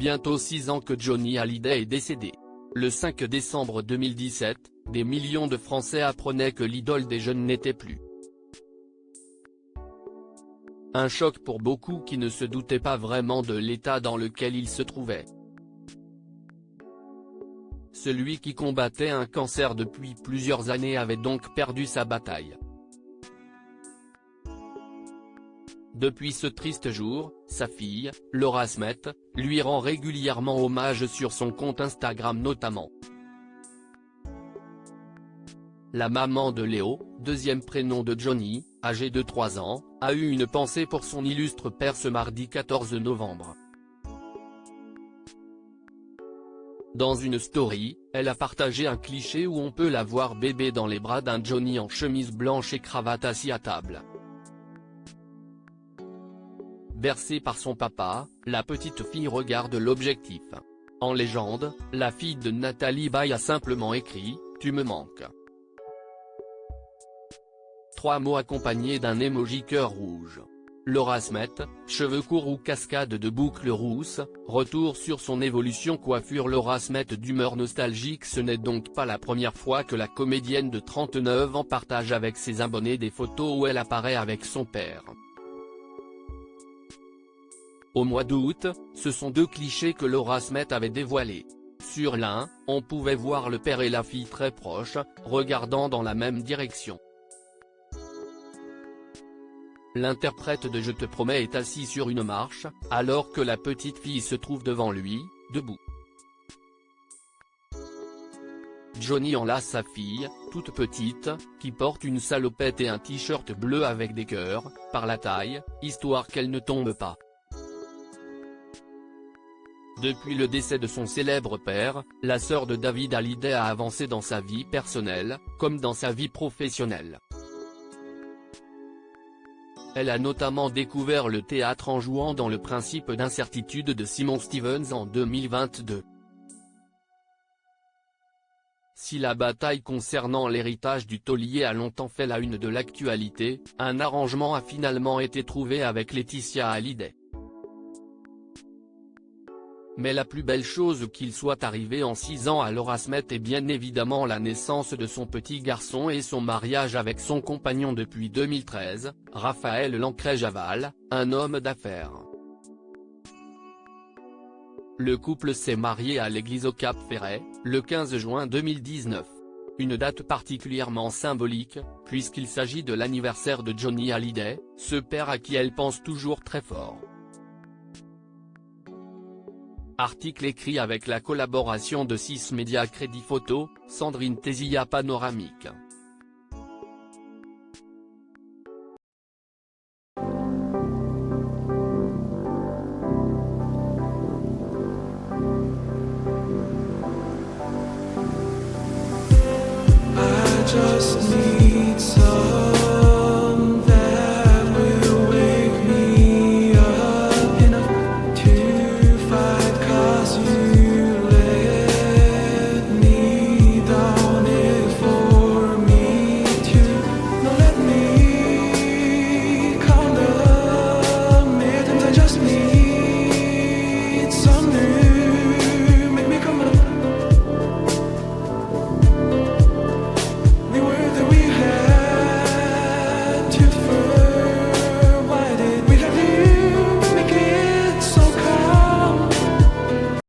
bientôt 6 ans que Johnny Hallyday est décédé. Le 5 décembre 2017, des millions de Français apprenaient que l'idole des jeunes n'était plus. Un choc pour beaucoup qui ne se doutaient pas vraiment de l'état dans lequel il se trouvait. Celui qui combattait un cancer depuis plusieurs années avait donc perdu sa bataille. Depuis ce triste jour, sa fille, Laura Smith, lui rend régulièrement hommage sur son compte Instagram notamment. La maman de Léo, deuxième prénom de Johnny, âgé de 3 ans, a eu une pensée pour son illustre père ce mardi 14 novembre. Dans une story, elle a partagé un cliché où on peut la voir bébé dans les bras d'un Johnny en chemise blanche et cravate assis à table. Bercée par son papa, la petite fille regarde l'objectif. En légende, la fille de Nathalie Baye a simplement écrit « Tu me manques ». 3 mots accompagnés d'un emoji cœur rouge. Laura Smith, cheveux courts ou cascade de boucles rousses, retour sur son évolution coiffure. Laura Smith d'humeur nostalgique. Ce n'est donc pas la première fois que la comédienne de 39 ans partage avec ses abonnés des photos où elle apparaît avec son père. Au mois d'août, ce sont 2 clichés que Laura Smith avait dévoilés. Sur l'un, on pouvait voir le père et la fille très proches, regardant dans la même direction. L'interprète de Je te promets est assis sur une marche, alors que la petite fille se trouve devant lui, debout. Johnny enlace sa fille, toute petite, qui porte une salopette et un t-shirt bleu avec des cœurs, par la taille, histoire qu'elle ne tombe pas. Depuis le décès de son célèbre père, la sœur de David Hallyday a avancé dans sa vie personnelle, comme dans sa vie professionnelle. Elle a notamment découvert le théâtre en jouant dans Le principe d'incertitude de Simon Stevens en 2022. Si la bataille concernant l'héritage du taulier a longtemps fait la une de l'actualité, un arrangement a finalement été trouvé avec Laetitia Hallyday. Mais la plus belle chose qu'il soit arrivé en 6 ans à Laura Smith est bien évidemment la naissance de son petit garçon et son mariage avec son compagnon depuis 2013, Raphaël Lancret-Javal, un homme d'affaires. Le couple s'est marié à l'église au Cap-Ferret, le 15 juin 2019. Une date particulièrement symbolique, puisqu'il s'agit de l'anniversaire de Johnny Hallyday, ce père à qui elle pense toujours très fort. Article écrit avec la collaboration de 6 médias Crédit Photo, Sandrine Tézia Panoramique. I just need